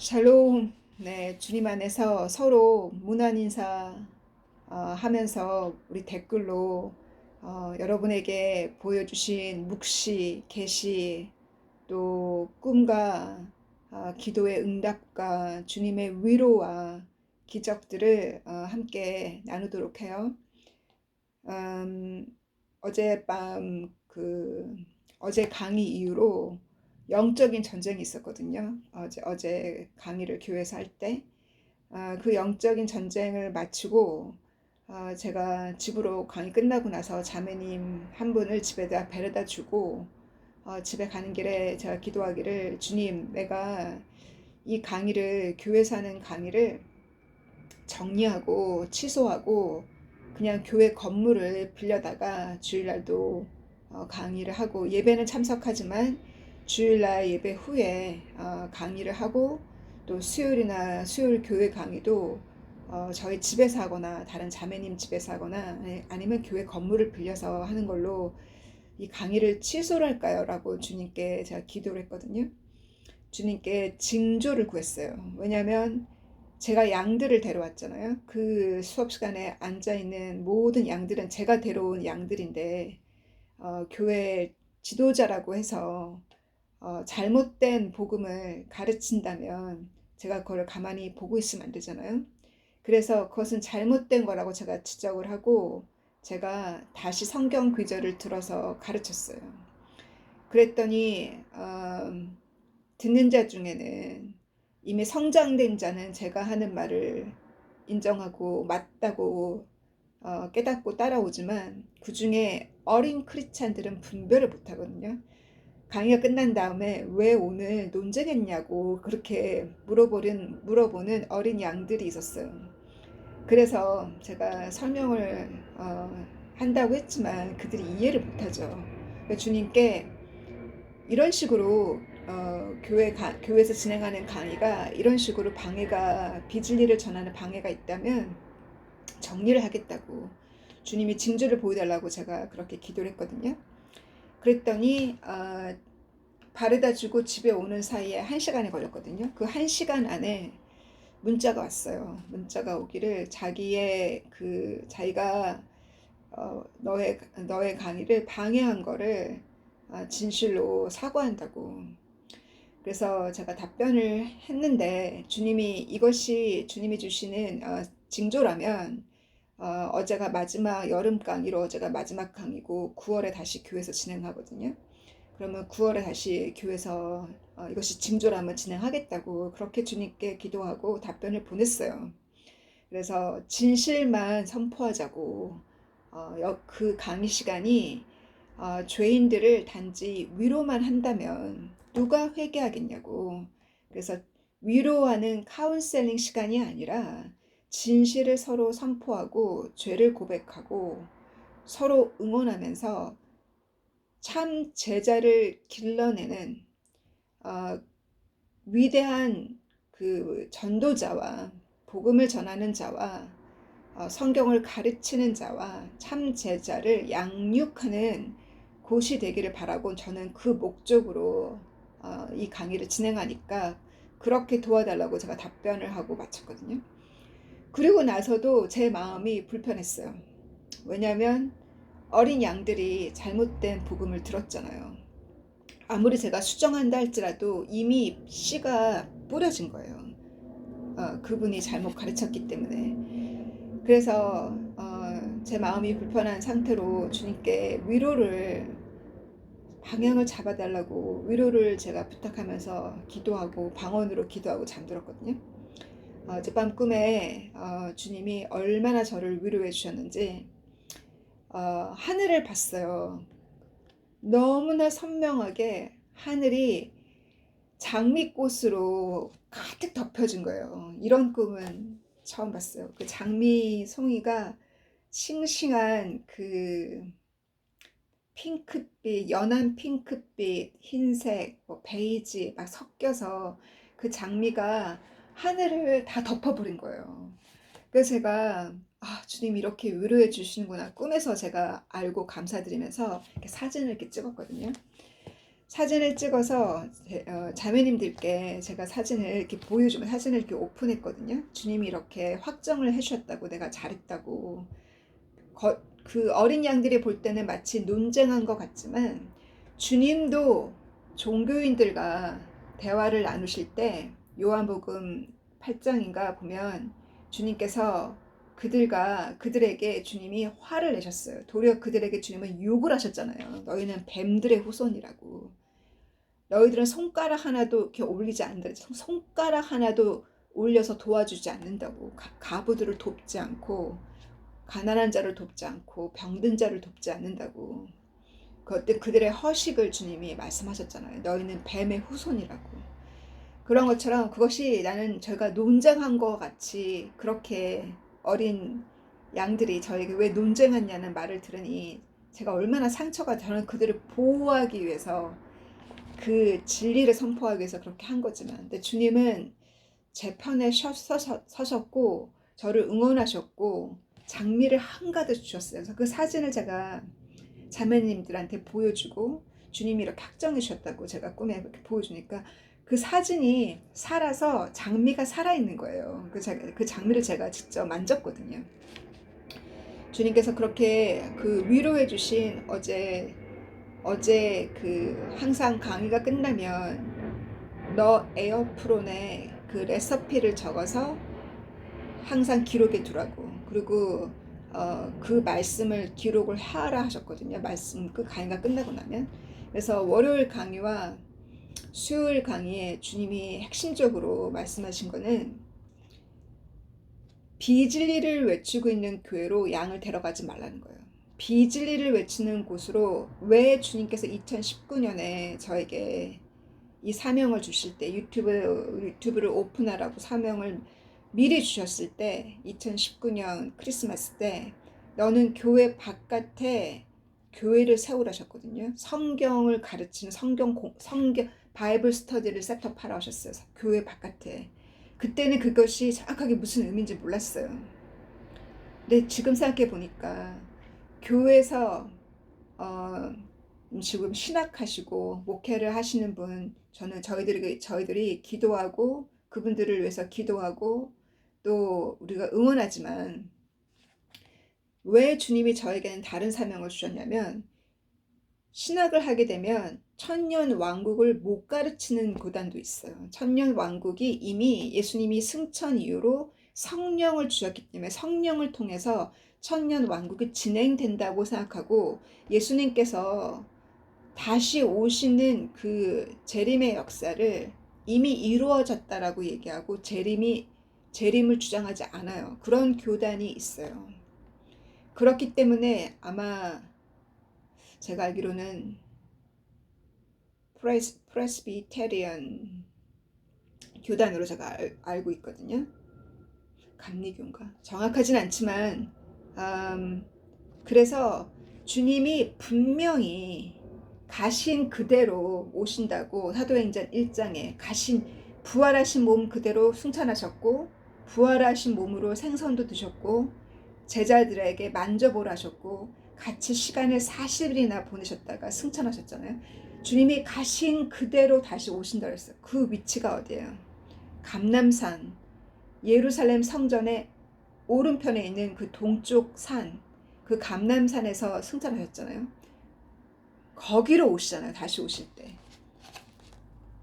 샬롬. 네, 주님 안에서 서로 문안 인사 하면서 우리 댓글로 여러분에게 보여주신 묵시, 계시, 또 꿈과 기도의 응답과 주님의 위로와 기적들을 함께 나누도록 해요. 음, 어젯밤 어제 강의 이후로 영적인 전쟁이 있었거든요. 어제 강의를 교회에서 할 때, 그 영적인 전쟁을 마치고 제가 집으로 강의 끝나고 나서 자매님 한 분을 집에다 데려다 주고 집에 가는 길에 제가 기도하기를, 주님, 내가 이 강의를, 교회에서 하는 강의를 정리하고 취소하고 그냥 교회 건물을 빌려다가 주일날도 강의를 하고, 예배는 참석하지만 주일날 예배 후에 강의를 하고, 또 수요일이나 수요일 교회 강의도 저희 집에서 하거나 다른 자매님 집에서 하거나 아니면 교회 건물을 빌려서 하는 걸로 이 강의를 취소를 할까요? 라고 주님께 제가 기도를 했거든요. 주님께 징조를 구했어요. 왜냐하면 제가 양들을 데려왔잖아요. 그 수업 시간에 앉아있는 모든 양들은 제가 데려온 양들인데, 교회 지도자라고 해서 잘못된 복음을 가르친다면 제가 그걸 가만히 보고 있으면 안 되잖아요. 그래서 그것은 잘못된 거라고 제가 지적을 하고, 제가 다시 성경 구절을 들어서 가르쳤어요. 그랬더니 듣는 자 중에는, 이미 성장된 자는 제가 하는 말을 인정하고 맞다고 깨닫고 따라오지만, 그 중에 어린 크리스찬들은 분별을 못하거든요. 강의가 끝난 다음에 왜 오늘 논쟁했냐고 그렇게 물어보는 어린 양들이 있었어요. 그래서 제가 설명을 한다고 했지만 그들이 이해를 못하죠. 주님께 이런 식으로 교회에서 진행하는 강의가 이런 식으로 비진리를 전하는 방해가 있다면 정리를 하겠다고, 주님이 징조를 보여달라고 제가 그렇게 기도를 했거든요. 그랬더니 바래다 주고 집에 오는 사이에 1시간이 걸렸거든요. 그 1시간 안에 문자가 왔어요. 문자가 오기를, 자기가 너의 강의를 방해한 거를 진실로 사과한다고. 그래서 제가 답변을 했는데, 이것이 주님이 주시는 징조라면, 어제가 마지막 여름 강의로, 어제가 마지막 강의고 9월에 다시 교회에서 진행하거든요. 그러면 9월에 다시 교회에서 이것이 징조라면 진행하겠다고 그렇게 주님께 기도하고 답변을 보냈어요. 그래서 진실만 선포하자고, 그 강의 시간이 죄인들을 단지 위로만 한다면 누가 회개하겠냐고. 그래서 위로하는 카운셀링 시간이 아니라 진실을 서로 선포하고 죄를 고백하고 서로 응원하면서 참 제자를 길러내는 위대한 그 전도자와 복음을 전하는 자와 성경을 가르치는 자와 참 제자를 양육하는 곳이 되기를 바라고, 저는 그 목적으로 이 강의를 진행하니까 그렇게 도와달라고 제가 답변을 하고 마쳤거든요. 그리고 나서도 제 마음이 불편했어요. 왜냐하면 어린 양들이 잘못된 복음을 들었잖아요. 아무리 제가 수정한다 할지라도 이미 씨가 뿌려진 거예요. 그분이 잘못 가르쳤기 때문에. 그래서 제 마음이 불편한 상태로 주님께 방향을 잡아달라고 위로를 제가 부탁하면서 기도하고 방언으로 기도하고 잠들었거든요. 어젯밤 꿈에 주님이 얼마나 저를 위로해 주셨는지, 하늘을 봤어요. 너무나 선명하게 하늘이 장미꽃으로 가득 덮여진 거예요. 이런 꿈은 처음 봤어요. 그 장미 송이가 싱싱한 그 핑크빛, 연한 핑크빛, 흰색, 베이지 막 섞여서 그 장미가 하늘을 다 덮어버린 거예요. 그래서 제가 주님 이렇게 위로해 주시는구나, 꿈에서 제가 알고 감사드리면서 이렇게 사진을 이렇게 찍었거든요. 사진을 찍어서 자매님들께 제가 사진을 이렇게 보여주면 사진을 이렇게 오픈했거든요. 주님이 이렇게 확정을 해주셨다고, 내가 잘했다고. 그 어린 양들이 볼 때는 마치 논쟁한 것 같지만 주님도 종교인들과 대화를 나누실 때 요한복음 8장인가 보면 주님께서 그들에게 주님이 화를 내셨어요. 도리어 그들에게 주님은 욕을 하셨잖아요. 너희는 뱀들의 후손이라고. 너희들은 손가락 하나도 이렇게 올리지 않는다. 손가락 하나도 올려서 도와주지 않는다고. 가부들을 돕지 않고 가난한 자를 돕지 않고 병든 자를 돕지 않는다고. 그때 그들의 허식을 주님이 말씀하셨잖아요. 너희는 뱀의 후손이라고. 그런 것처럼 그것이 나는 저희가 논쟁한 것 같이 그렇게 어린 양들이 저에게 왜 논쟁했냐는 말을 들으니 제가 얼마나 상처가, 저는 그들을 보호하기 위해서 그 진리를 선포하기 위해서 그렇게 한 거지만, 근데 주님은 제 편에 서셨고 저를 응원하셨고 장미를 한가득 주셨어요. 그래서 그 사진을 제가 자매님들한테 보여주고 주님이 이렇게 확정해 주셨다고 제가 꿈에 이렇게 보여주니까 그 사진이 살아서 장미가 살아있는 거예요. 그 장미를 제가 직접 만졌거든요. 주님께서 그렇게 그 위로해 주신 어제 그 항상 강의가 끝나면 너 에어프론에 그 레시피를 적어서 항상 기록해 두라고. 그리고 그 말씀을 기록을 하라 하셨거든요. 말씀 그 강의가 끝나고 나면. 그래서 월요일 강의와 수요일 강의에 주님이 핵심적으로 말씀하신 거는 비진리를 외치고 있는 교회로 양을 데려가지 말라는 거예요. 비진리를 외치는 곳으로, 왜 주님께서 2019년에 저에게 이 사명을 주실 때 유튜브를 오픈하라고 사명을 미리 주셨을 때 2019년 크리스마스 때 너는 교회 바깥에 교회를 세우라셨거든요. 성경을 가르치는 성경 바이블 스터디를 셋업하라 하셨어요. 교회 바깥에. 그때는 그것이 정확하게 무슨 의미인지 몰랐어요. 근데 지금 생각해 보니까 교회에서 지금 신학하시고 목회를 하시는 분, 저는 저희들이 기도하고 그분들을 위해서 기도하고 또 우리가 응원하지만, 왜 주님이 저에게는 다른 사명을 주셨냐면, 신학을 하게 되면 천년 왕국을 못 가르치는 교단도 있어요. 천년 왕국이 이미 예수님이 승천 이후로 성령을 주셨기 때문에 성령을 통해서 천년 왕국이 진행된다고 생각하고, 예수님께서 다시 오시는 그 재림의 역사를 이미 이루어졌다라고 얘기하고 재림을 주장하지 않아요. 그런 교단이 있어요. 그렇기 때문에 아마 제가 알기로는 프레스비테리언 교단으로 제가 알고 있거든요. 감리교인가? 정확하진 않지만 그래서 주님이 분명히 가신 그대로 오신다고, 사도행전 1장에 부활하신 몸 그대로 승천하셨고 부활하신 몸으로 생선도 드셨고 제자들에게 만져보라 하셨고 같이 시간을 40일이나 보내셨다가 승천하셨잖아요. 주님이 가신 그대로 다시 오신다 그랬어요. 그 위치가 어디예요? 감람산, 예루살렘 성전의 오른편에 있는 그 동쪽 산, 그 감람산에서 승천하셨잖아요. 거기로 오시잖아요. 다시 오실 때.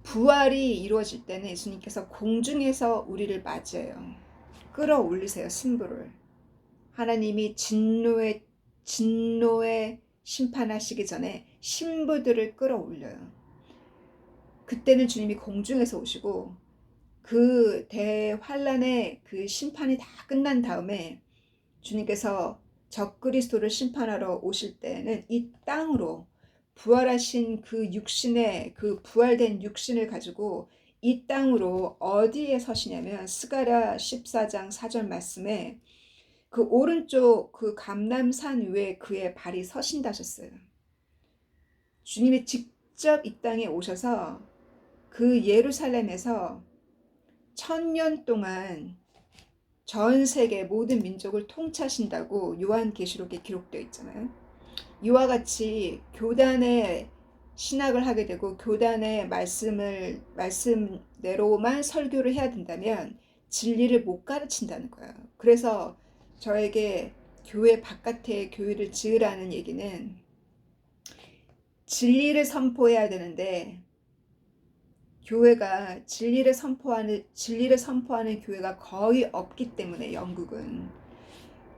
부활이 이루어질 때는 예수님께서 공중에서 우리를 맞이해요. 끌어올리세요. 신부를. 하나님이 진노의 심판하시기 전에 신부들을 끌어올려요. 그때는 주님이 공중에서 오시고, 그 대환란의 그 심판이 다 끝난 다음에 주님께서 적그리스도를 심판하러 오실 때는 이 땅으로 부활하신 그 육신의, 그 부활된 육신을 가지고 이 땅으로 어디에 서시냐면 스가랴 14장 4절 말씀에 그 오른쪽 그 감람산 위에 그의 발이 서신다 하셨어요. 주님이 직접 이 땅에 오셔서 그 예루살렘에서 1000년 동안 전 세계 모든 민족을 통치하신다고 요한계시록에 기록되어 있잖아요. 이와 같이 교단의 신학을 하게 되고 교단의 말씀대로만 설교를 해야 된다면 진리를 못 가르친다는 거예요. 그래서 저에게 교회 바깥에 교회를 지으라는 얘기는 진리를 선포해야 되는데 교회가 진리를 선포하는 교회가 거의 없기 때문에 영국은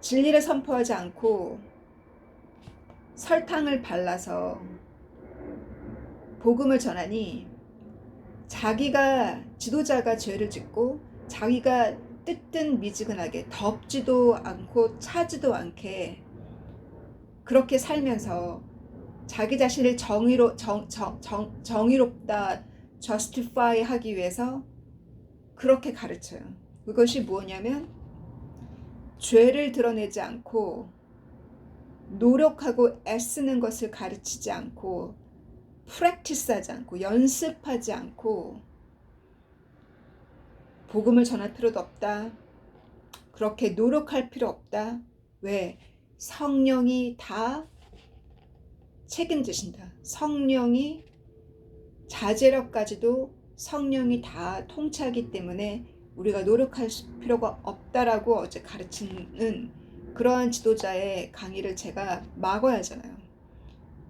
진리를 선포하지 않고 설탕을 발라서 복음을 전하니 자기가 지도자가 죄를 짓고 자기가 뜨뜻미지근하게 덥지도 않고 차지도 않게 그렇게 살면서 자기 자신을 정의롭다 justify 하기 위해서 그렇게 가르쳐요. 그것이 뭐냐면 죄를 드러내지 않고 노력하고 애쓰는 것을 가르치지 않고 프랙티스하지 않고 연습하지 않고 복음을 전할 필요도 없다. 그렇게 노력할 필요 없다. 왜? 성령이 다 책임지신다. 성령이 자제력까지도 성령이 다 통치하기 때문에 우리가 노력할 필요가 없다라고 어제 가르치는 그러한 지도자의 강의를 제가 막아야 하잖아요.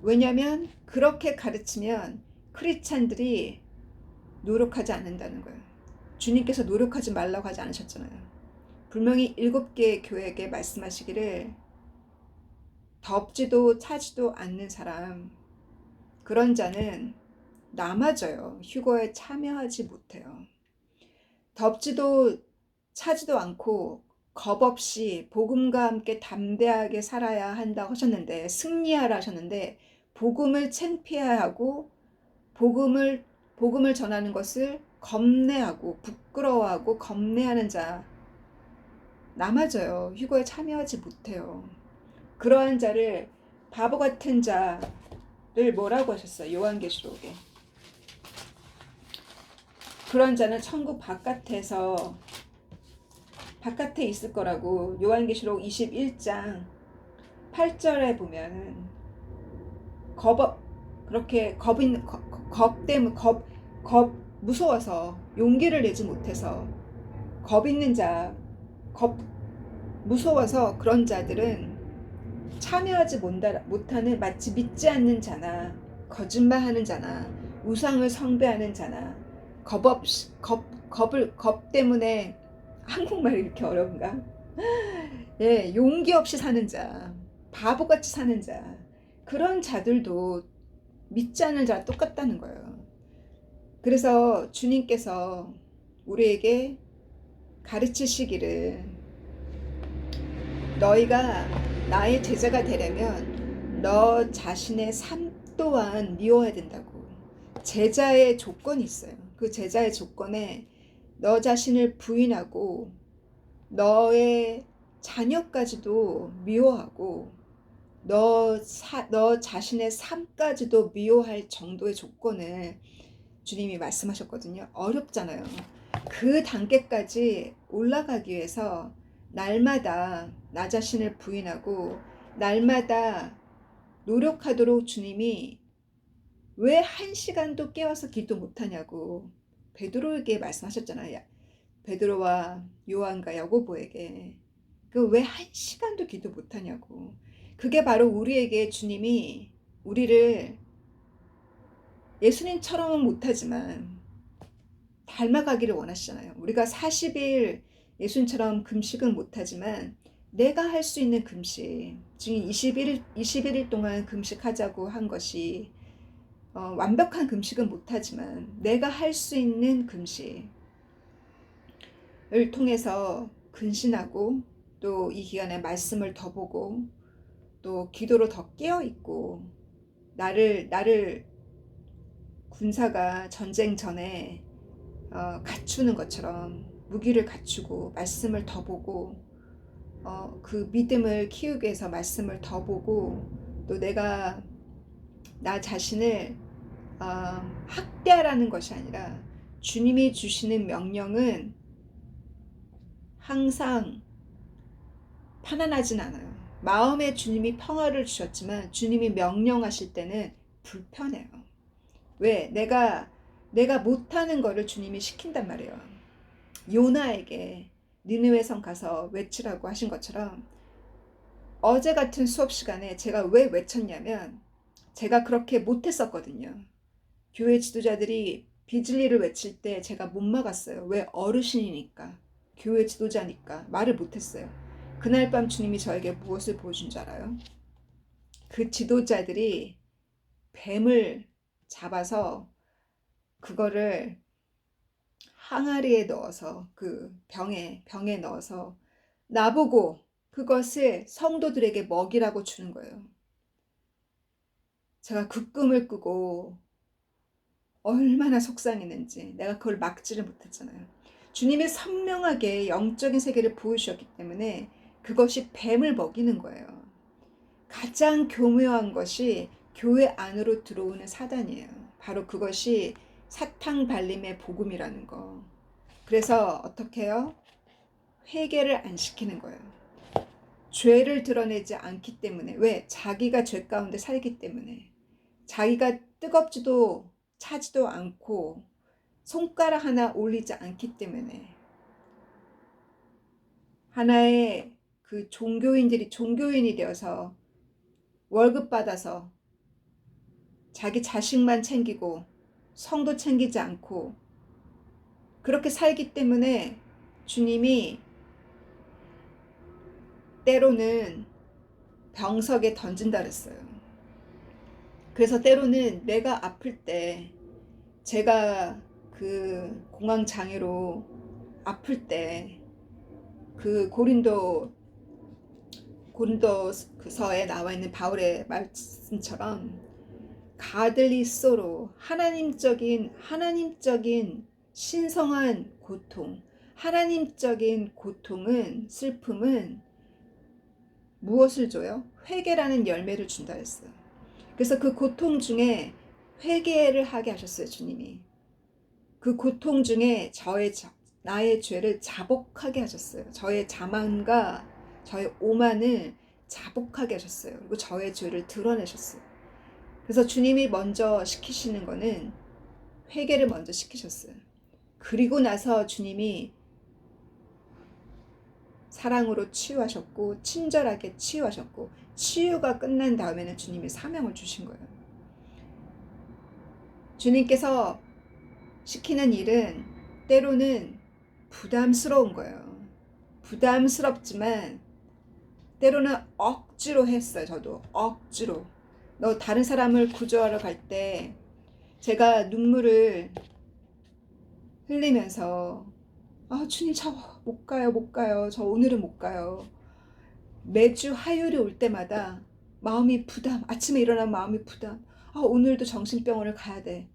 왜냐하면 그렇게 가르치면 크리스찬들이 노력하지 않는다는 거예요. 주님께서 노력하지 말라고 하지 않으셨잖아요. 분명히 7개의 교회에게 말씀하시기를 덥지도 차지도 않는 사람 그런 자는 남아져요. 휴거에 참여하지 못해요. 덥지도 차지도 않고 겁없이 복음과 함께 담대하게 살아야 한다고 하셨는데 승리하라 하셨는데 복음을 창피해하고 복음을 전하는 것을 겁내하고 부끄러워하고 겁내하는 자 남아져요. 휴거에 참여하지 못해요. 그러한 자를 바보 같은 자를 뭐라고 하셨어요? 요한계시록에 그런 자는 천국 바깥에 있을 거라고 요한계시록 21장 8절에 보면은 그렇게 무서워서 용기를 내지 못해서 겁 있는 자 무서워서 그런 자들은 참여하지 못하는 마치 믿지 않는 자나 거짓말하는 자나 우상을 숭배하는 자나 겁 때문에 한국말이 이렇게 어려운가? 예, 용기 없이 사는 자, 바보같이 사는 자, 그런 자들도 믿지 않는 자와 똑같다는 거예요. 그래서 주님께서 우리에게 가르치시기를 너희가 나의 제자가 되려면 너 자신의 삶 또한 미워야 된다고. 제자의 조건이 있어요. 그 제자의 조건에 너 자신을 부인하고 너의 자녀까지도 미워하고 너 자신의 삶까지도 미워할 정도의 조건을 주님이 말씀하셨거든요. 어렵잖아요. 그 단계까지 올라가기 위해서 날마다 나 자신을 부인하고 날마다 노력하도록 주님이 왜 1시간도 깨워서 기도 못하냐고 베드로에게 말씀하셨잖아요. 베드로와 요한과 야고보에게 그 왜 1시간도 기도 못하냐고. 그게 바로 우리에게 주님이 우리를 예수님처럼은 못하지만 닮아가기를 원하시잖아요. 우리가 40일 예수님처럼 금식은 못하지만 내가 할 수 있는 금식, 지금 21일 동안 금식하자고 한 것이 완벽한 금식은 못하지만 내가 할 수 있는 금식을 통해서 근신하고 또 이 기간에 말씀을 더 보고 또 기도로 더 깨어있고 나를 군사가 전쟁 전에 갖추는 것처럼 무기를 갖추고 말씀을 더 보고 그 믿음을 키우기 위해서 말씀을 더 보고 또 내가 나 자신을 학대하라는 것이 아니라 주님이 주시는 명령은 항상 편안하진 않아요. 마음에 주님이 평화를 주셨지만 주님이 명령하실 때는 불편해요. 왜? 내가 못하는 거를 주님이 시킨단 말이에요. 요나에게 니느웨 성 가서 외치라고 하신 것처럼 어제 같은 수업 시간에 제가 왜 외쳤냐면 제가 그렇게 못했었거든요. 교회 지도자들이 비진리를 외칠 때 제가 못 막았어요. 왜? 어르신이니까. 교회 지도자니까 말을 못했어요. 그날 밤 주님이 저에게 무엇을 보여준 줄 알아요? 그 지도자들이 뱀을 잡아서 그거를 항아리에 넣어서 그 병에 넣어서 나보고 그것을 성도들에게 먹이라고 주는 거예요. 제가 그 꿈을 꾸고 얼마나 속상했는지 내가 그걸 막지를 못했잖아요. 주님이 선명하게 영적인 세계를 보여주셨기 때문에 그것이 뱀을 먹이는 거예요. 가장 교묘한 것이 교회 안으로 들어오는 사단이에요. 바로 그것이 사탕 발림의 복음이라는 거. 그래서 어떻게 해요? 회개를 안 시키는 거예요. 죄를 드러내지 않기 때문에. 왜? 자기가 죄 가운데 살기 때문에. 자기가 뜨겁지도 차지도 않고 손가락 하나 올리지 않기 때문에. 하나의 그 종교인이 되어서 월급 받아서 자기 자식만 챙기고 성도 챙기지 않고 그렇게 살기 때문에 주님이 때로는 병석에 던진다 그랬어요. 그래서 때로는 내가 아플 때 제가 그 공황장애로 아플 때 그 고린도서에 나와 있는 바울의 말씀처럼 가들리 소로 하나님적인 신성한 고통, 하나님적인 고통은 슬픔은 무엇을 줘요? 회개라는 열매를 준다 했어요. 그래서 그 고통 중에 회개를 하게 하셨어요, 주님이. 그 고통 중에 나의 죄를 자복하게 하셨어요. 저의 자만과 저의 오만을 자복하게 하셨어요. 그리고 저의 죄를 드러내셨어요. 그래서 주님이 먼저 시키시는 거는 회개를 먼저 시키셨어요. 그리고 나서 주님이 사랑으로 치유하셨고 친절하게 치유하셨고 치유가 끝난 다음에는 주님이 사명을 주신 거예요. 주님께서 시키는 일은 때로는 부담스러운 거예요. 부담스럽지만 때로는 억지로 했어요. 저도 억지로. 너 다른 사람을 구조하러 갈 때 제가 눈물을 흘리면서 주님 저 못 가요. 저 오늘은 못 가요. 매주 화요일이 올 때마다 마음이 부담. 아침에 일어나면 마음이 부담. 오늘도 정신병원을 가야 돼.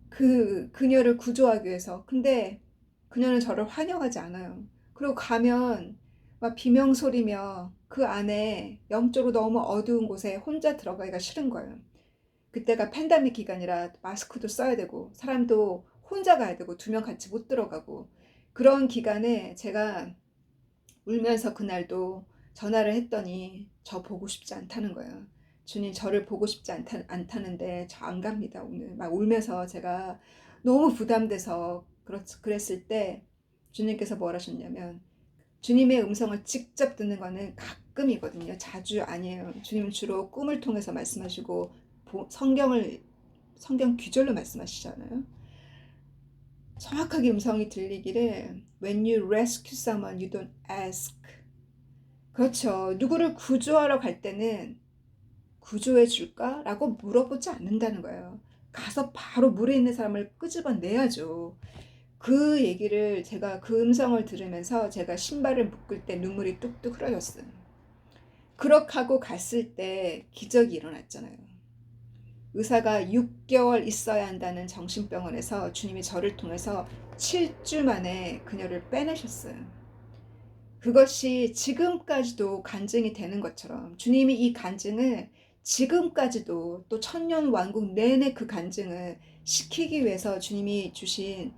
그녀를 구조하기 위해서. 근데 그녀는 저를 환영하지 않아요. 그리고 가면 막 비명소리며 그 안에 영적으로 너무 어두운 곳에 혼자 들어가기가 싫은 거예요. 그때가 팬데믹 기간이라 마스크도 써야 되고 사람도 혼자 가야 되고 두 명 같이 못 들어가고 그런 기간에 제가 울면서 그날도 전화를 했더니 저 보고 싶지 않다는 거예요. 주님 저를 보고 싶지 않다는데 저 안 갑니다 오늘. 막 울면서 제가 너무 부담돼서 그랬을 때 주님께서 뭘 하셨냐면 주님의 음성을 직접 듣는 거는 가끔이거든요. 자주 아니에요. 주님은 주로 꿈을 통해서 말씀하시고 성경 귀절로 말씀하시잖아요. 정확하게 음성이 들리기를 When you rescue someone, you don't ask. 그렇죠. 누구를 구조하러 갈 때는 구조해 줄까? 라고 물어보지 않는다는 거예요. 가서 바로 물에 있는 사람을 끄집어내야죠. 그 얘기를 제가 그 음성을 들으면서 제가 신발을 묶을 때 눈물이 뚝뚝 흘러졌어요. 그렇게 하고 갔을 때 기적이 일어났잖아요. 의사가 6개월 있어야 한다는 정신병원에서 주님이 저를 통해서 7주 만에 그녀를 빼내셨어요. 그것이 지금까지도 간증이 되는 것처럼 주님이 이 간증을 지금까지도 또 천년왕국 내내 그 간증을 시키기 위해서 주님이 주신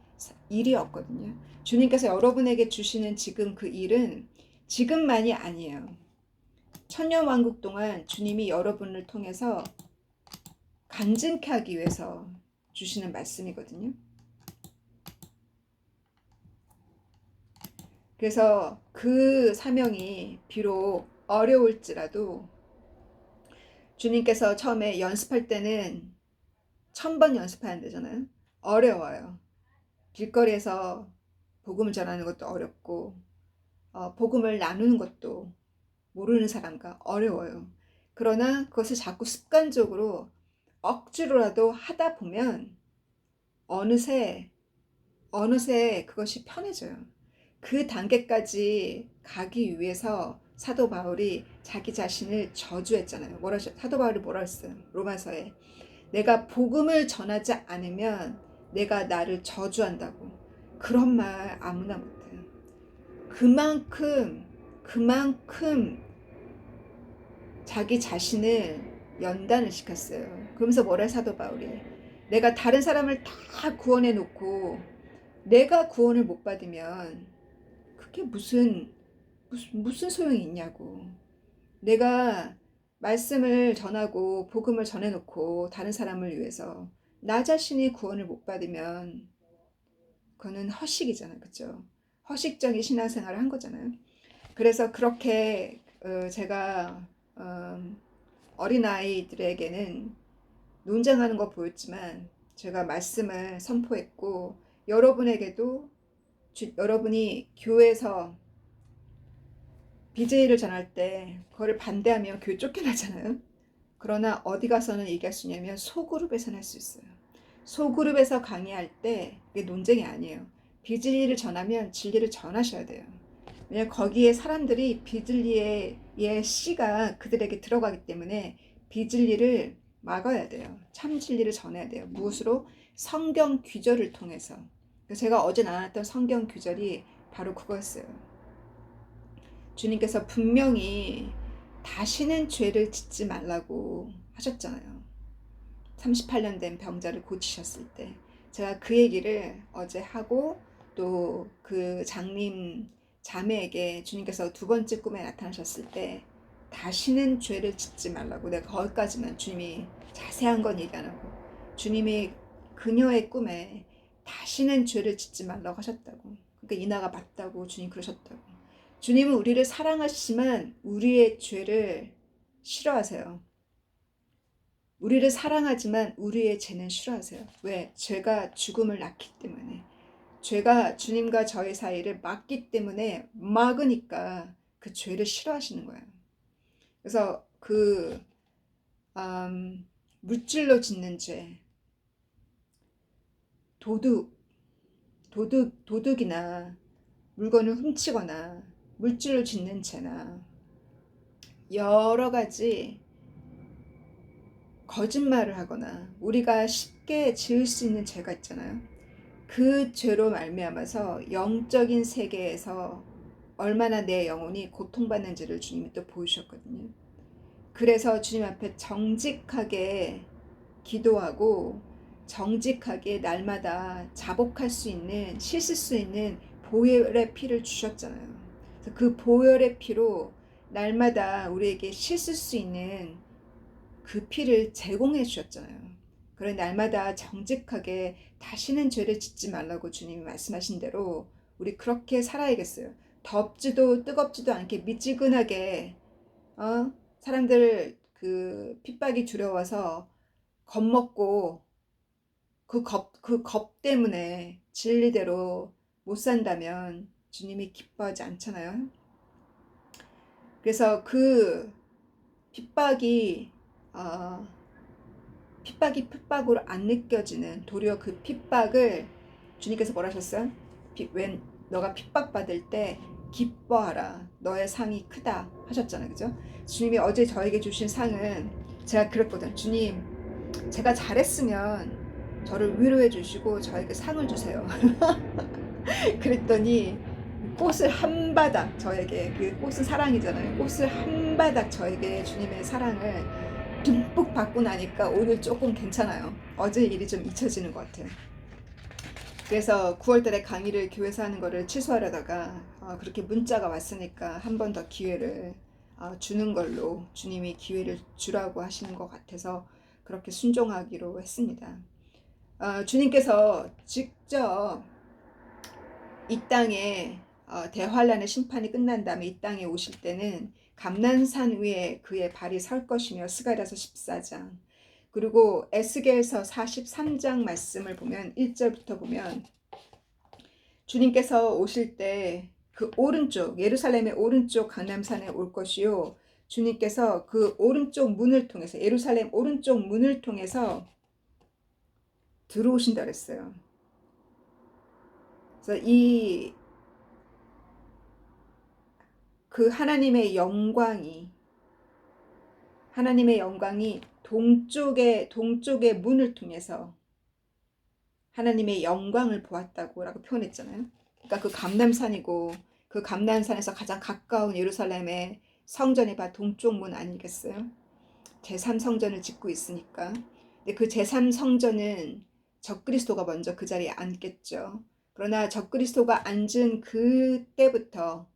일이었거든요. 주님께서 여러분에게 주시는 지금 그 일은 지금만이 아니에요. 천년왕국 동안 주님이 여러분을 통해서 간증케 하기 위해서 주시는 말씀이거든요. 그래서 그 사명이 비록 어려울지라도 주님께서 처음에 연습할 때는 1000번 연습해야 되잖아요. 어려워요. 길거리에서 복음을 전하는 것도 어렵고 복음을 나누는 것도 모르는 사람과 어려워요. 그러나 그것을 자꾸 습관적으로 억지로라도 하다 보면 어느새 그것이 편해져요. 그 단계까지 가기 위해서 사도 바울이 자기 자신을 저주했잖아요. 사도 바울이 뭐라 했어요? 로마서에 내가 복음을 전하지 않으면 내가 나를 저주한다고. 그런 말 아무나 못해요. 그만큼 자기 자신을 연단을 시켰어요. 그러면서 뭐라 사도 바울이 내가 다른 사람을 다 구원해 놓고 내가 구원을 못 받으면 그게 무슨 소용이 있냐고. 내가 말씀을 전하고 복음을 전해놓고 다른 사람을 위해서 나 자신이 구원을 못 받으면 그거는 허식이잖아요. 그죠? 허식적인 신앙생활을 한 거잖아요. 그래서 그렇게 제가 어린아이들에게는 논쟁하는 거 보였지만 제가 말씀을 선포했고 여러분에게도 여러분이 교회에서 BJ를 전할 때 그거를 반대하면 교회 쫓겨나잖아요. 그러나 어디 가서는 얘기할 수 있냐면 소그룹에서는 할 수 있어요. 소그룹에서 강의할 때 그게 논쟁이 아니에요. 비진리를 전하면 진리를 전하셔야 돼요. 왜냐하면 거기에 사람들이 비진리의 씨가 그들에게 들어가기 때문에 비진리를 막아야 돼요. 참 진리를 전해야 돼요. 무엇으로? 성경 규절을 통해서. 제가 어제 나눴던 성경 규절이 바로 그거였어요. 주님께서 분명히 다시는 죄를 짓지 말라고 하셨잖아요. 38년 된 병자를 고치셨을 때 제가 그 얘기를 어제 하고 또 그 장님 자매에게 주님께서 두 번째 꿈에 나타나셨을 때 다시는 죄를 짓지 말라고, 내가 거기까지만 주님이 자세한 건 얘기 안 하고 주님이 그녀의 꿈에 다시는 죄를 짓지 말라고 하셨다고. 그러니까 이나가 맞다고 주님 그러셨다고. 주님은 우리를 사랑하시지만 우리의 죄를 싫어하세요. 우리를 사랑하지만 우리의 죄는 싫어하세요. 왜? 죄가 죽음을 낳기 때문에. 죄가 주님과 저의 사이를 막기 때문에 막으니까 그 죄를 싫어하시는 거예요. 그래서 물질로 짓는 죄, 도둑이나 물건을 훔치거나 물질로 짓는 죄나 여러 가지 거짓말을 하거나 우리가 쉽게 지을 수 있는 죄가 있잖아요. 그 죄로 말미암아서 영적인 세계에서 얼마나 내 영혼이 고통받는지를 주님이 또 보여주셨거든요. 그래서 주님 앞에 정직하게 기도하고 정직하게 날마다 자복할 수 있는, 씻을 수 있는 보혈의 피를 주셨잖아요. 그래서 그 보혈의 피로 날마다 우리에게 씻을 수 있는 그 피를 제공해 주셨잖아요. 그래 날마다 정직하게 다시는 죄를 짓지 말라고 주님이 말씀하신 대로 우리 그렇게 살아야겠어요. 덥지도 뜨겁지도 않게 미지근하게 사람들 그 핍박이 두려워서 겁먹고 그 겁 때문에 진리대로 못 산다면 주님이 기뻐하지 않잖아요. 그래서 그 핍박이 핍박으로 안 느껴지는, 도리어 그 핍박을 주님께서 뭐라 하셨어요? when 너가 핍박받을 때 기뻐하라, 너의 상이 크다 하셨잖아요. 그죠? 주님이 어제 저에게 주신 상은, 제가 그랬거든. 주님, 제가 잘했으면 저를 위로해 주시고 저에게 상을 주세요. 그랬더니 꽃을 한 바닥, 저에게, 그 꽃은 사랑이잖아요. 꽃을 한 바닥 저에게 주님의 사랑을 듬뿍 받고 나니까 오늘 조금 괜찮아요. 어제 일이 좀 잊혀지는 것 같아요. 그래서 9월달에 강의를 교회에서 하는 거를 취소하려다가 그렇게 문자가 왔으니까 한 번 더 기회를 주는 걸로, 주님이 기회를 주라고 하시는 것 같아서 그렇게 순종하기로 했습니다. 주님께서 직접 이 땅에 대환란의 심판이 끝난 다음에 이 땅에 오실 때는 감난산 위에 그의 발이 설 것이며 스가랴서 14장 그리고 에스겔서 43장 말씀을 보면 1절부터 보면 주님께서 오실 때 그 오른쪽 예루살렘의 오른쪽 강남산에 올 것이요 주님께서 그 오른쪽 문을 통해서 예루살렘 오른쪽 문을 통해서 들어오신다 그랬어요. 그래서 그 하나님의 영광이 동쪽의 문을 통해서 하나님의 영광을 보았다고라고 표현했잖아요. 그러니까 그 감람산이고 그 감람산에서 가장 가까운 예루살렘의 성전이 바로 동쪽 문 아니겠어요? 제3성전을 짓고 있으니까. 근데 그 제3성전은 적그리스도가 먼저 그 자리에 앉겠죠. 그러나 적그리스도가 앉은 그때부터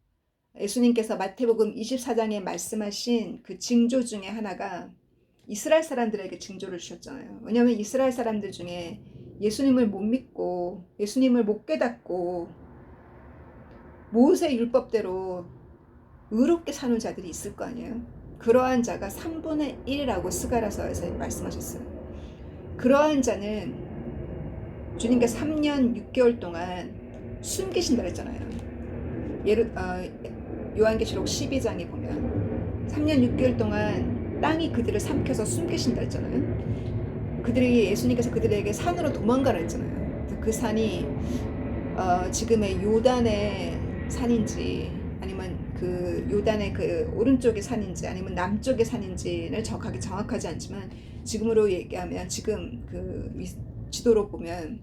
예수님께서 마태복음 24장에 말씀하신 그 징조 중에 하나가 이스라엘 사람들에게 징조를 주셨잖아요. 왜냐하면 이스라엘 사람들 중에 예수님을 못 믿고 예수님을 못 깨닫고 모세 율법대로 의롭게 사는 자들이 있을 거 아니에요. 그러한 자가 3분의 1이라고 스가랴서에서 말씀하셨어요. 그러한 자는 주님께서 3년 6개월 동안 숨기신다 그랬잖아요. 요한계시록 12장에 보면 3년 6개월 동안 땅이 그들을 삼켜서 숨기신다 했잖아요. 예수님께서 그들에게 산으로 도망가라 했잖아요. 그 산이 지금의 요단의 산인지 아니면 그 요단의 그 오른쪽의 산인지 아니면 남쪽의 산인지는 정확하지 않지만 지금으로 얘기하면 지금 그 지도로 보면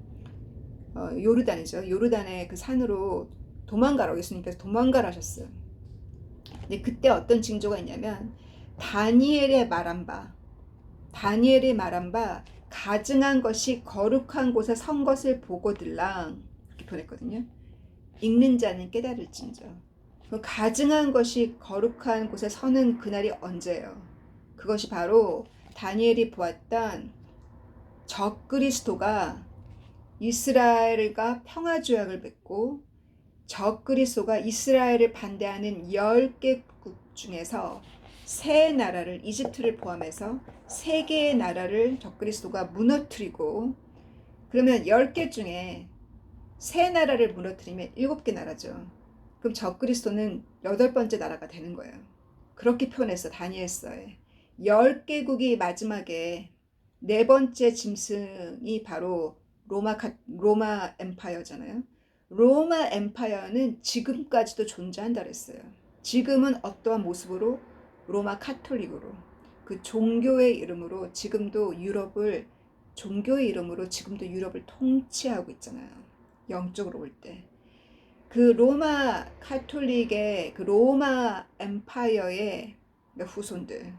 요르단이죠. 요르단의 그 산으로 도망가라고 예수님께서 도망가라 하셨어요. 근데 그때 어떤 징조가 있냐면 다니엘이 말한 바 가증한 것이 거룩한 곳에 선 것을 보고들랑 이렇게 보냈거든요. 읽는 자는 깨달을진저. 그 가증한 것이 거룩한 곳에 서는 그날이 언제예요? 그것이 바로 다니엘이 보았던 적그리스도가 이스라엘과 평화조약을 맺고 적그리스도가 이스라엘을 반대하는 10개국 중에서 세 나라를 이집트를 포함해서 3개의 나라를 적그리스도가 무너뜨리고 그러면 10개 중에 3나라를 무너뜨리면 7개 나라죠. 그럼 적그리스도는 8번째 나라가 되는 거예요. 그렇게 표현했어 다니엘서에. 10개국이 마지막에 4번째 짐승이 바로 로마 엠파이어잖아요. 로마 엠파이어는 지금까지도 존재한다 그랬어요. 지금은 어떠한 모습으로? 로마 카톨릭으로 그 종교의 이름으로 지금도 유럽을 통치하고 있잖아요. 영적으로 볼 때. 그 로마 카톨릭의 그 로마 엠파이어의 후손들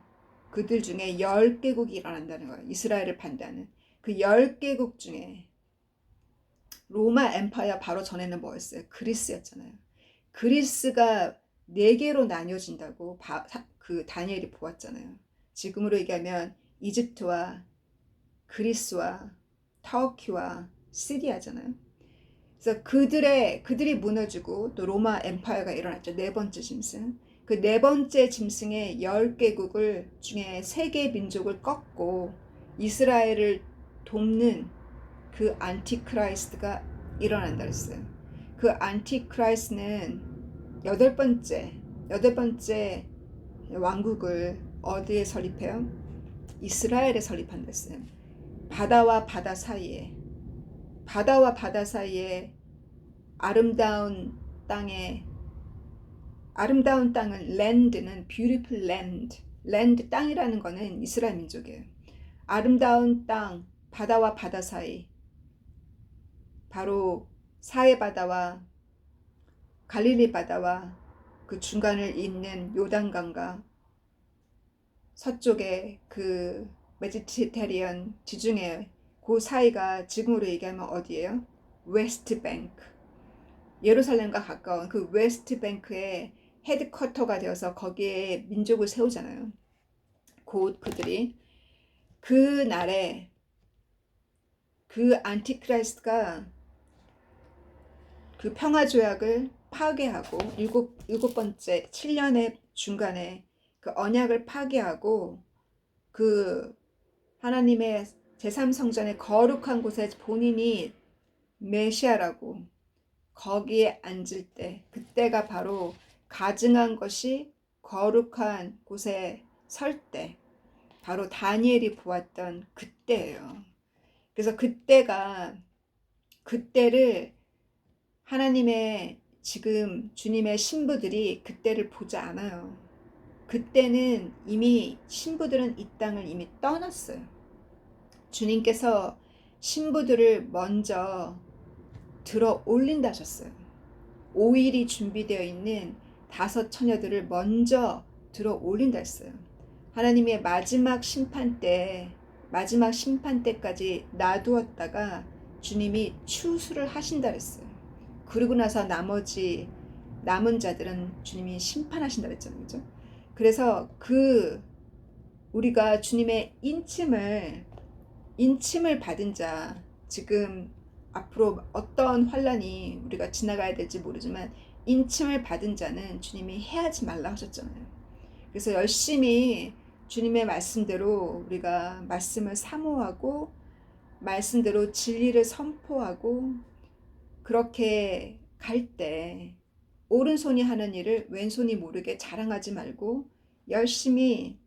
그들 중에 10개국이 일어난다는 거예요. 이스라엘을 반대하는 그 10개국 중에 로마 엠파이어 바로 전에는 뭐였어요? 그리스였잖아요. 그리스가 4개로 나뉘어진다고 그 다니엘이 보았잖아요. 지금으로 얘기하면 이집트와 그리스와 터키와 시리아잖아요. 그래서 그들이 무너지고 또 로마 엠파이어가 일어났죠. 4번째 짐승. 그 4번째 짐승의 10개국을 중에 3개의 민족을 꺾고 이스라엘을 돕는 그 안티크라이스트가 일어난다 그랬어요. 그 안티크라이스트는 8번째 왕국을 어디에 설립해요? 이스라엘에 설립한다 했어요. 바다와 바다 사이에 아름다운 땅은 랜드는 beautiful 랜드 땅이라는 거는 이스라엘 민족이에요. 아름다운 땅 바다와 바다 사이 바로 사해 바다와 갈릴리 바다와 그 중간을 잇는 요단강과 서쪽에 그 메디테리언 지중해 그 사이가 지금으로 얘기하면 어디예요? 웨스트 뱅크. 예루살렘과 가까운 그 웨스트 뱅크의 헤드쿼터가 되어서 거기에 민족을 세우잖아요. 그들이 그날에 그 안티크라이스트가 그 평화조약을 파괴하고 일곱 번째 7년의 중간에 그 언약을 파괴하고 그 하나님의 제3성전의 거룩한 곳에 본인이 메시아라고 거기에 앉을 때, 그때가 바로 가증한 것이 거룩한 곳에 설 때, 바로 다니엘이 보았던 그때예요. 그래서 그때를 하나님의 지금 주님의 신부들이 그때를 보지 않아요. 그때는 이미 신부들은 이 땅을 이미 떠났어요. 주님께서 신부들을 먼저 들어 올린다 하셨어요. 5일이 준비되어 있는 5 처녀들을 먼저 들어 올린다 했어요. 하나님의 마지막 심판 때까지 놔두었다가 주님이 추수를 하신다 했어요. 그리고 나서 나머지 남은 자들은 주님이 심판하신다 했잖아요. 그죠? 그래서 우리가 주님의 인침을 받은 자, 지금 앞으로 어떤 환란이 우리가 지나가야 될지 모르지만 인침을 받은 자는 주님이 해하지 말라 하셨잖아요. 그래서 열심히 주님의 말씀대로 우리가 말씀을 사모하고 말씀대로 진리를 선포하고 그렇게 갈 때 오른손이 하는 일을 왼손이 모르게 자랑하지 말고 열심히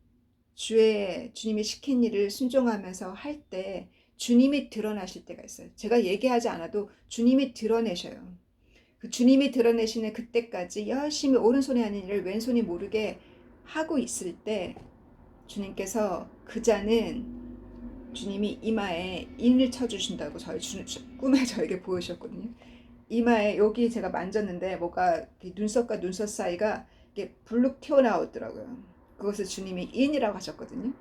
주님이 시킨 일을 순종하면서 할 때 주님이 드러나실 때가 있어요. 제가 얘기하지 않아도 주님이 드러내셔요. 그 주님이 드러내시는 그때까지 열심히 오른손에 하는 일을 왼손이 모르게 하고 있을 때 주님께서 그 자는 주님이 이마에 인을 쳐주신다고 꿈에 저에게 보이셨거든요. 이마에 여기 제가 만졌는데 뭐가 눈썹과 눈썹 사이가 이게 불룩 튀어나오더라고요. 그것을 주님이 인이라고 하셨거든요.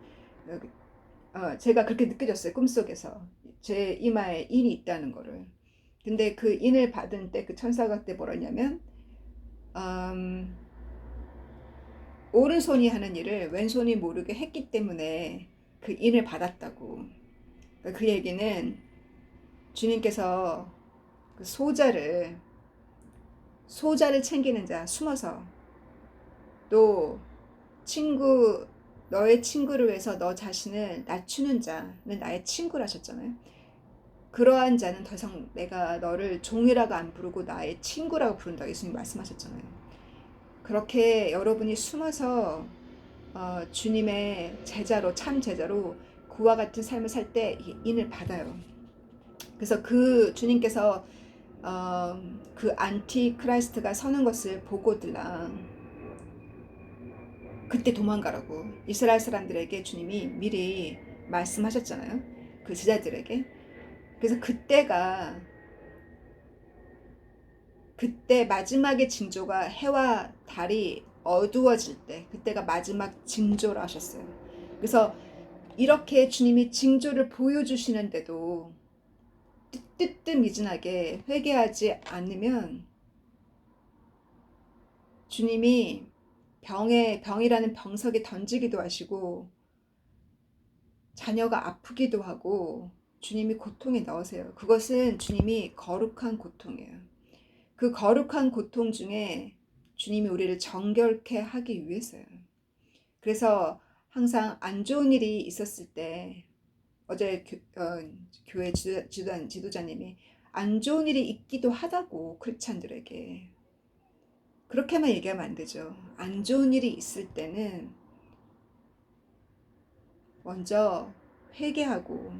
제가 그렇게 느껴졌어요. 꿈속에서 제 이마에 인이 있다는 거를. 근데 그 인을 받은 때 그 천사가 그때 뭐라냐면 오른손이 하는 일을 왼손이 모르게 했기 때문에 그 인을 받았다고. 그 얘기는 주님께서 그 소자를 챙기는 자, 숨어서 또 너의 친구를 위해서 너 자신을 낮추는 자는 나의 친구라 하셨잖아요. 그러한 자는 더 이상 내가 너를 종이라고 안 부르고 나의 친구라고 부른다고 예수님 말씀하셨잖아요. 그렇게 여러분이 숨어서 주님의 제자로, 참 제자로 그와 같은 삶을 살 때 인을 받아요. 그래서 그 주님께서 그 안티크라이스트가 서는 것을 보고들랑 그때 도망가라고 이스라엘 사람들에게 주님이 미리 말씀하셨잖아요. 그 제자들에게. 그래서 그때 마지막의 징조가 해와 달이 어두워질 때, 그때가 마지막 징조라 하셨어요. 그래서 이렇게 주님이 징조를 보여주시는데도 뜨뜻미진하게 회개하지 않으면 주님이 병이라는 병석에 던지기도 하시고 자녀가 아프기도 하고 주님이 고통에 넣으세요. 그것은 주님이 거룩한 고통이에요. 그 거룩한 고통 중에 주님이 우리를 정결케 하기 위해서요. 그래서 항상 안 좋은 일이 있었을 때 어제 교회 지도자님이 안 좋은 일이 있기도 하다고 크리스찬들에게 그렇게만 얘기하면 안 되죠. 안 좋은 일이 있을 때는 먼저 회개하고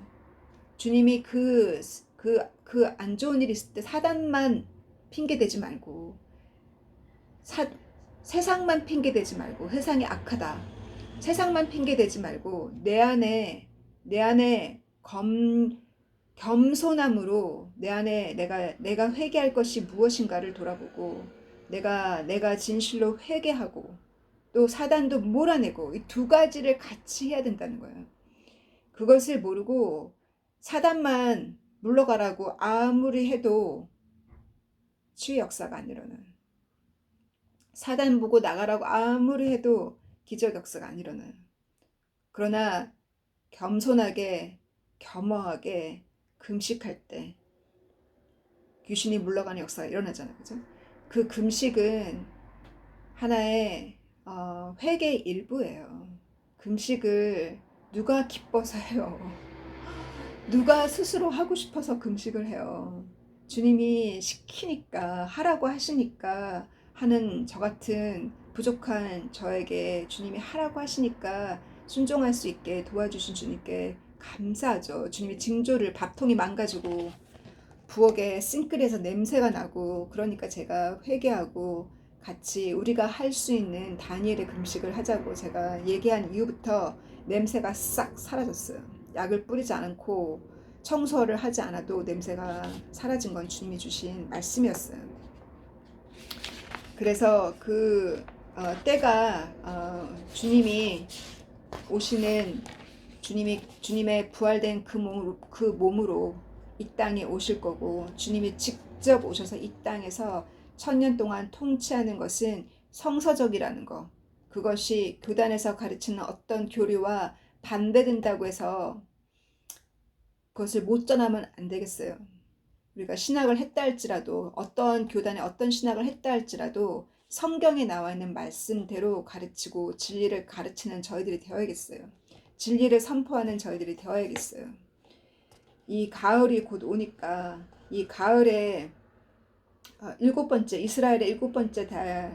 주님이 그 안 좋은 일이 있을 때 사단만 핑계대지 말고 세상만 핑계대지 말고 세상이 악하다. 세상만 핑계대지 말고 내 안에 겸손함으로 내 안에 내가 회개할 것이 무엇인가를 돌아보고 내가 진실로 회개하고 또 사단도 몰아내고 이 두 가지를 같이 해야 된다는 거예요. 그것을 모르고 사단만 물러가라고 아무리 해도 치유 역사가 안 일어나요. 사단 보고 나가라고 아무리 해도 기적 역사가 안 일어나요. 그러나 겸손하게 겸허하게 금식할 때 귀신이 물러가는 역사가 일어나잖아요. 그죠? 그 금식은 하나의 회개의 일부예요. 금식을 누가 기뻐서 해요? 누가 스스로 하고 싶어서 금식을 해요? 주님이 시키니까, 하라고 하시니까 하는 저 같은 부족한 저에게 주님이 하라고 하시니까 순종할 수 있게 도와주신 주님께 감사하죠. 주님이 징조를, 밥통이 망가지고 부엌에 싱크대에서 냄새가 나고, 그러니까 제가 회개하고 같이 우리가 할 수 있는 다니엘의 금식을 하자고 제가 얘기한 이후부터 냄새가 싹 사라졌어요. 약을 뿌리지 않고 청소를 하지 않아도 냄새가 사라진 건 주님이 주신 말씀이었어요. 그래서 그 때가 주님이 오시는, 주님의 부활된 그 몸으로 이 땅에 오실 거고, 주님이 직접 오셔서 이 땅에서 1000년 동안 통치하는 것은 성서적이라는 거, 그것이 교단에서 가르치는 어떤 교리와 반대된다고 해서 그것을 못 전하면 안 되겠어요. 우리가 신학을 했다 할지라도, 어떤 교단에 어떤 신학을 했다 할지라도 성경에 나와 있는 말씀대로 가르치고 진리를 가르치는 저희들이 되어야겠어요. 진리를 선포하는 저희들이 되어야겠어요. 이 가을이 곧 오니까 이 가을에 7번째, 이스라엘의 7번째 달,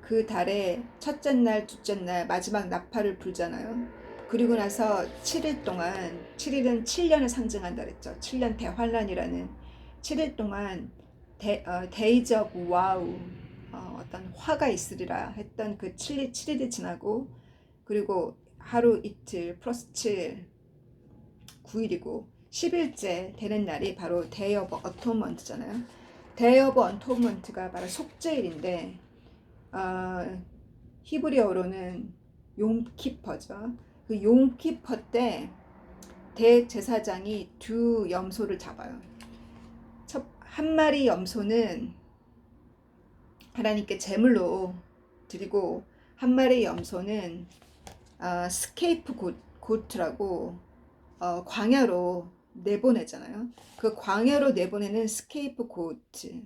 그 달에 첫째 날, 둘째 날 마지막 나팔을 불잖아요. 그리고 나서 7일 동안, 7일은 7년을 상징한다 그랬죠. 7년 대환란이라는 7일 동안 Days of Wow, 어떤 화가 있으리라 했던 그 7일이 지나고, 그리고 하루 이틀 플러스 7, 9일이고 10일째 되는 날이 바로 Day of Atonement잖아요. Day of Atonement가 바로 속죄일인데, 히브리어로는 용키퍼죠. 그 용키퍼 때 대제사장이 두 염소를 잡아요. 한 마리 염소는 하나님께 제물로 드리고, 한 마리 염소는 스케이프 고트라고 광야로 내보내잖아요. 그 광야로 내보내는 스케이프 고트,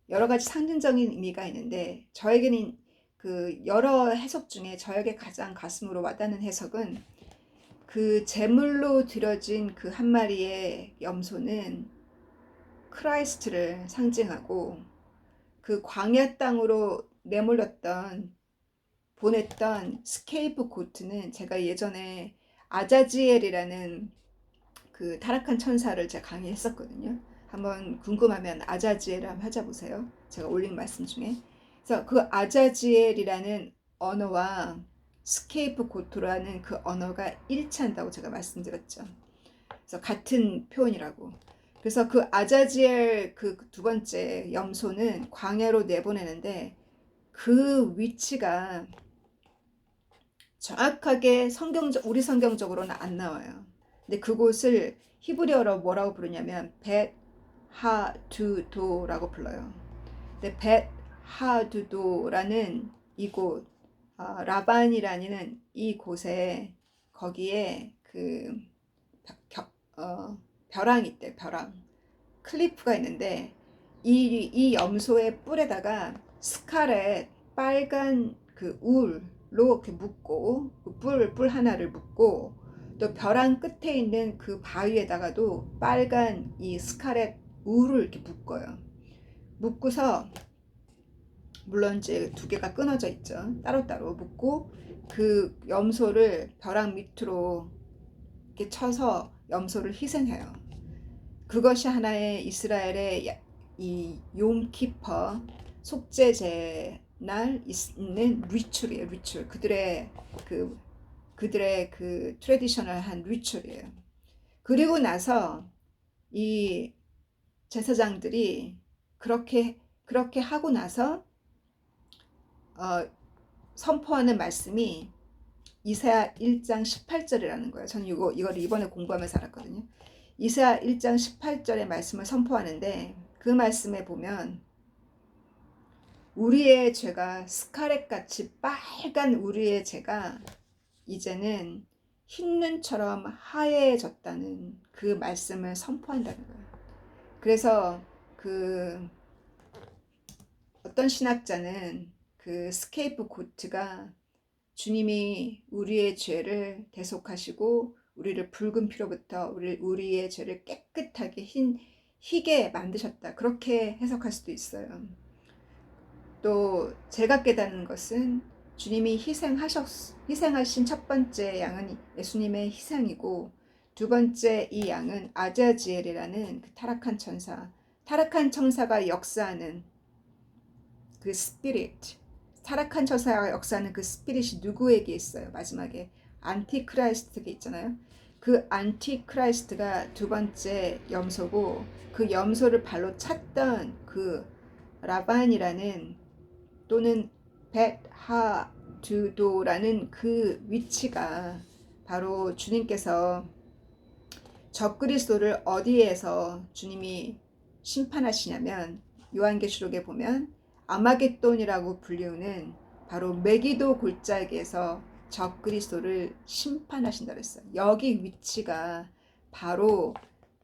여러 가지 상징적인 의미가 있는데, 저에게는 그 여러 해석 중에 저에게 가장 가슴으로 와닿는 해석은, 그 제물로 드려진 그 한 마리의 염소는 크라이스트를 상징하고, 그 광야 땅으로 보냈던 스케이프 고트는, 제가 예전에 아자지엘이라는 그 타락한 천사를 제가 강의했었거든요. 한번 궁금하면 아자지엘 한번 찾아보세요. 제가 올린 말씀 중에. 그래서 그 아자지엘이라는 언어와 스케이프 고토라는 그 언어가 일치한다고 제가 말씀드렸죠. 그래서 같은 표현이라고. 그래서 그 아자지엘 그 두 번째 염소는 광야로 내보내는데, 그 위치가 정확하게 우리 성경적으로는 안 나와요. 근데 그곳을 히브리어로 뭐라고 부르냐면 벳하두도라고 불러요. 근데 벳하두도라는 이곳, 라반이라는 이곳에, 거기에 그 벼랑이 있대. 벼랑 클리프가 있는데, 이 염소의 뿔에다가 스카렛 빨간 그 울로 이렇게 묶고, 그 뿔 하나를 묶고, 또 벼랑 끝에 있는 그 바위에다가도 빨간 이 스카렛 울을 이렇게 묶어요. 묶고서, 물론 이제 두 개가 끊어져 있죠. 따로따로 묶고, 그 염소를 벼랑 밑으로 이렇게 쳐서 염소를 희생해요. 그것이 하나의 이스라엘의 이 욤키퍼 속죄제 날 있는 리추얼이에요. 리추얼. 그들의 그 트레디셔널한 리추얼이에요. 그리고 나서 이 제사장들이 그렇게 하고 나서 선포하는 말씀이 이사야 1장 18절이라는 거예요. 저는 이걸 이번에 공부하면서 알았거든요. 이사야 1장 18절의 말씀을 선포하는데, 그 말씀에 보면 우리의 죄가 스카렛같이 빨간 우리의 죄가 이제는 흰 눈처럼 하얘졌다는 그 말씀을 선포한다는 거예요. 그래서 그 어떤 신학자는 그 스케이프 고트가 주님이 우리의 죄를 대속하시고 우리를 붉은 피로부터 우리의 죄를 깨끗하게 희게 만드셨다. 그렇게 해석할 수도 있어요. 또 제가 깨닫는 것은 주님이 희생하신 첫 번째 양은 예수님의 희생이고, 두 번째 이 양은 아자지엘이라는 그 타락한 천사가 역사하는 그 스피릿, 타락한 천사가 역사하는 그 스피릿이 누구에게 있어요? 마지막에 안티크라이스트가 있잖아요. 그 안티크라이스트가 두 번째 염소고, 그 염소를 발로 찼던 그 라반이라는 또는 벳하두도라는 그 위치가 바로 주님께서 적그리스도를 어디에서 주님이 심판하시냐면, 요한계시록에 보면 아마겟돈이라고 불리우는 바로 메기도 골짜기에서 적그리스도를 심판하신다고 했어요. 여기 위치가 바로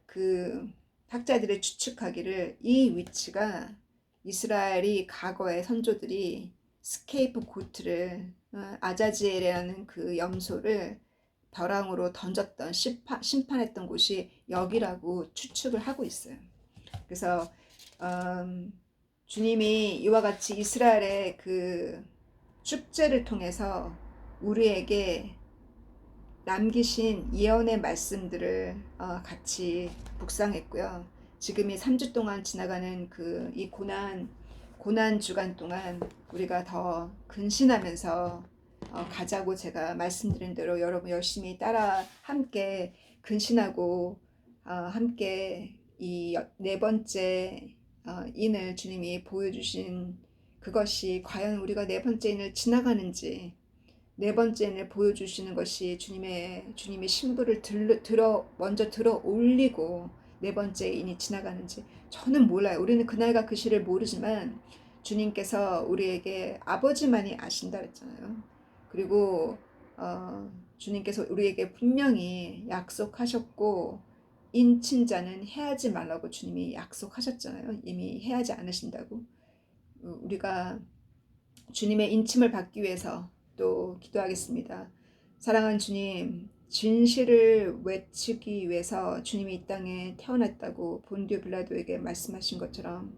그 학자들의 추측하기를 이 위치가 이스라엘이 과거의 선조들이 스케이프 고트를 아자지엘이라는 그 염소를 벼랑으로 던졌던 심판했던 곳이 여기라고 추측을 하고 있어요. 그래서 주님이 이와 같이 이스라엘의 그 축제를 통해서 우리에게 남기신 예언의 말씀들을 같이 묵상했고요. 지금 이 3주 동안 지나가는 그 이 고난 주간 동안 우리가 더 근신하면서 가자고 제가 말씀드린 대로 여러분 열심히 따라 함께 근신하고 함께 이 네 번째 인을 주님이 보여주신 그것이 과연 우리가 네 번째 인을 지나가는지, 네 번째는 보여주시는 것이 주님의 신부를 먼저 들어 올리고 네 번째 인이 지나가는지 저는 몰라요. 우리는 그날과 그 시를 모르지만 주님께서 우리에게 아버지만이 아신다 그랬잖아요. 그리고 주님께서 우리에게 분명히 약속하셨고, 인친자는 해하지 말라고 주님이 약속하셨잖아요. 이미 해하지 않으신다고. 우리가 주님의 인침을 받기 위해서 또 기도하겠습니다. 사랑하는 주님, 진실을 외치기 위해서 주님이 이 땅에 태어났다고 본디오 빌라도에게 말씀하신 것처럼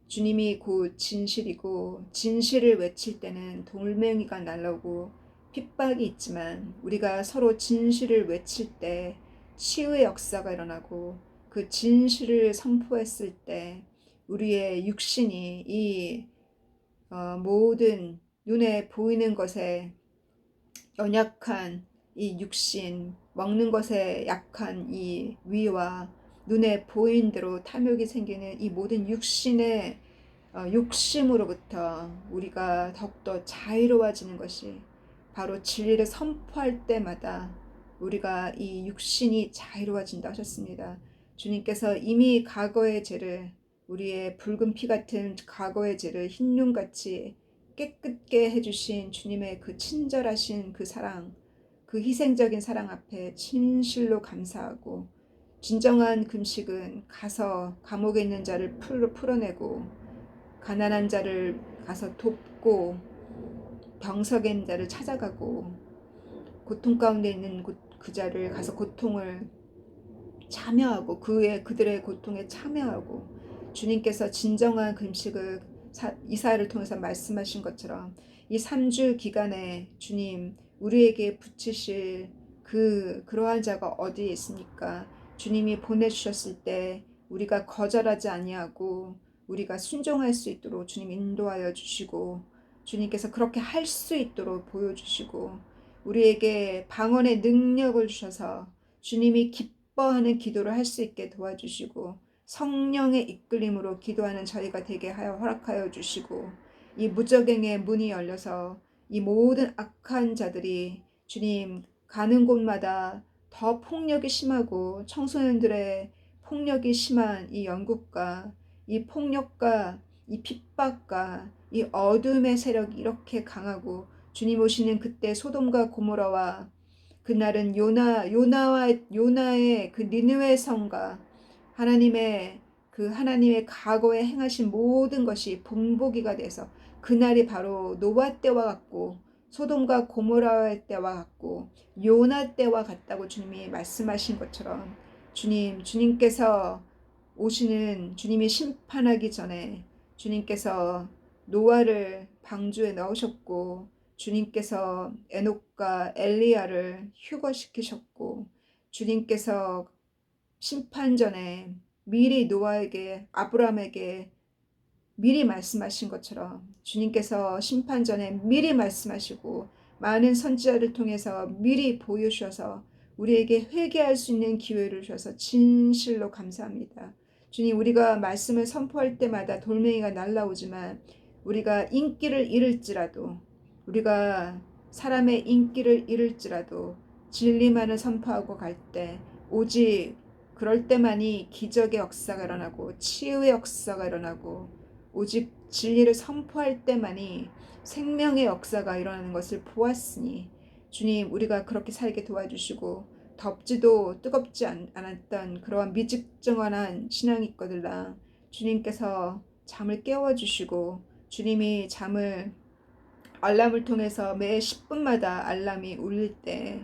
주님이 곧 진실이고, 진실을 외칠 때는 돌멩이가 날라오고 핍박이 있지만 우리가 서로 진실을 외칠 때 치유의 역사가 일어나고, 그 진실을 선포했을 때 우리의 육신이 이 모든 눈에 보이는 것에 연약한 이 육신, 먹는 것에 약한 이 위와 눈에 보이는 대로 탐욕이 생기는 이 모든 육신의 욕심으로부터 우리가 더욱더 자유로워지는 것이 바로 진리를 선포할 때마다 우리가 이 육신이 자유로워진다 하셨습니다. 주님께서 이미 과거의 죄를, 우리의 붉은 피 같은 과거의 죄를 흰눈같이 깨끗게 해주신 주님의 그 친절하신 그 사랑, 그 희생적인 사랑 앞에 진실로 감사하고, 진정한 금식은 가서 감옥에 있는 자를 풀어내고, 가난한 자를 가서 돕고, 병석에 있는 자를 찾아가고, 고통 가운데 있는 그 자를 가서 고통을 참여하고 그들의 고통에 참여하고, 주님께서 진정한 금식을 이사야를 통해서 말씀하신 것처럼 이 3주 기간에 주님 우리에게 붙이실 그러한 자가 어디에 있습니까? 주님이 보내주셨을 때 우리가 거절하지 아니하고 우리가 순종할 수 있도록 주님 인도하여 주시고, 주님께서 그렇게 할 수 있도록 보여주시고, 우리에게 방언의 능력을 주셔서 주님이 기뻐하는 기도를 할 수 있게 도와주시고, 성령의 이끌림으로 기도하는 저희가 되게 하여 허락하여 주시고, 이 무적행의 문이 열려서 이 모든 악한 자들이 주님 가는 곳마다 더 폭력이 심하고, 청소년들의 폭력이 심한 이 영국과 이 폭력과 이 핍박과 이 어둠의 세력이 이렇게 강하고, 주님 오시는 그때 소돔과 고모라와 그날은 요나의 그 니느웨 성과 하나님의 과거에 행하신 모든 것이 본보기가 돼서 그날이 바로 노아 때와 같고 소돔과 고모라 때와 같고 요나 때와 같다고 주님이 말씀하신 것처럼 주님께서 주님이 심판하기 전에 주님께서 노아를 방주에 넣으셨고 주님께서 에녹과 엘리야를 휴거시키셨고 주님께서 심판 전에 미리 아브라함에게 미리 말씀하신 것처럼 주님께서 심판 전에 미리 말씀하시고 많은 선지자를 통해서 미리 보여주셔서 우리에게 회개할 수 있는 기회를 주셔서 진실로 감사합니다. 주님, 우리가 말씀을 선포할 때마다 돌멩이가 날라오지만 우리가 인기를 잃을지라도 우리가 사람의 인기를 잃을지라도 진리만을 선포하고 갈 때 오직 그럴 때만이 기적의 역사가 일어나고 치유의 역사가 일어나고 오직 진리를 선포할 때만이 생명의 역사가 일어나는 것을 보았으니 주님, 우리가 그렇게 살게 도와주시고 덥지도 뜨겁지 않았던 그러한 미직정한 신앙이 있거들라 주님께서 잠을 깨워주시고 주님이 알람을 통해서 매 10분마다 알람이 울릴 때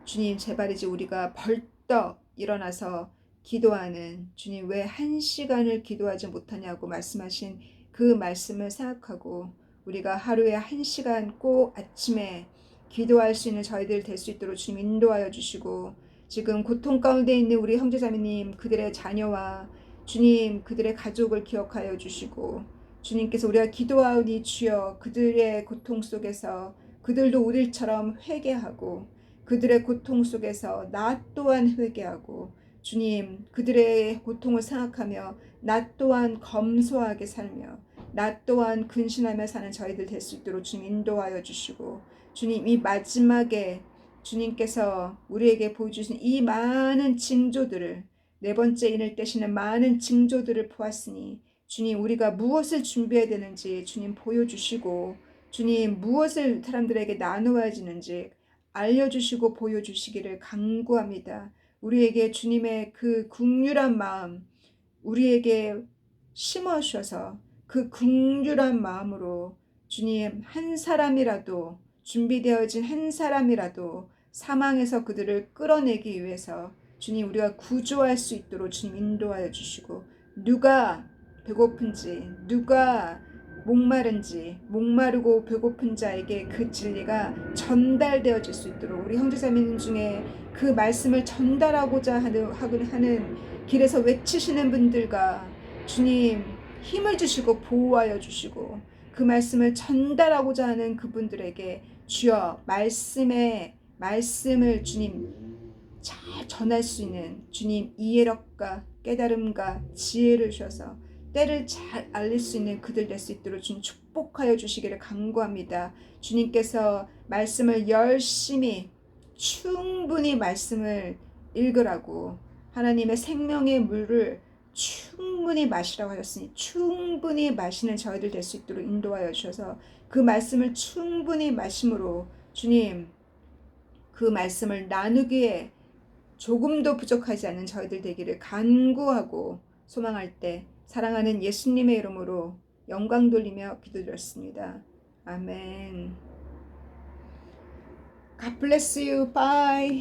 주님, 제발 이제 우리가 벌떡 일어나서 기도하는 주님, 왜 1시간을 기도하지 못하냐고 말씀하신 그 말씀을 생각하고 우리가 하루에 1시간 꼭 아침에 기도할 수 있는 저희들 될 수 있도록 주님 인도하여 주시고 지금 고통 가운데 있는 우리 형제자매님 그들의 자녀와 주님 그들의 가족을 기억하여 주시고 주님께서 우리가 기도하오니 주여 그들의 고통 속에서 그들도 우리처럼 회개하고 그들의 고통 속에서 나 또한 회개하고 주님 그들의 고통을 생각하며 나 또한 검소하게 살며 나 또한 근신하며 사는 저희들 될 수 있도록 주님 인도하여 주시고 주님 이 마지막에 주님께서 우리에게 보여주신 이 많은 징조들을 네 번째 인을 떼시는 많은 징조들을 보았으니 주님 우리가 무엇을 준비해야 되는지 주님 보여주시고 주님 무엇을 사람들에게 나누어야 지는지 알려주시고 보여주시기를 간구합니다. 우리에게 주님의 그 긍휼한 마음 우리에게 심어주셔서 그 긍휼한 마음으로 주님 한 사람이라도 준비되어진 한 사람이라도 사망에서 그들을 끌어내기 위해서 주님 우리가 구조할 수 있도록 주님 인도하여 주시고 누가 배고픈지 누가 목마르고 배고픈 자에게 그 진리가 전달되어질 수 있도록 우리 형제자매님 중에 그 말씀을 전달하고자 하는 길에서 외치시는 분들과 주님 힘을 주시고 보호하여 주시고 그 말씀을 전달하고자 하는 그분들에게 주여 말씀을 주님 잘 전할 수 있는 주님 이해력과 깨달음과 지혜를 주셔서 때를 잘 알릴 수 있는 그들 될 수 있도록 주님 축복하여 주시기를 간구합니다. 주님께서 말씀을 열심히 충분히 말씀을 읽으라고 하나님의 생명의 물을 충분히 마시라고 하셨으니 충분히 마시는 저희들 될 수 있도록 인도하여 주셔서 그 말씀을 충분히 마심으로 주님 그 말씀을 나누기에 조금도 부족하지 않는 저희들 되기를 간구하고 소망할 때 사랑하는 예수님의 이름으로 영광 돌리며 기도드렸습니다. 아멘. God bless you. Bye.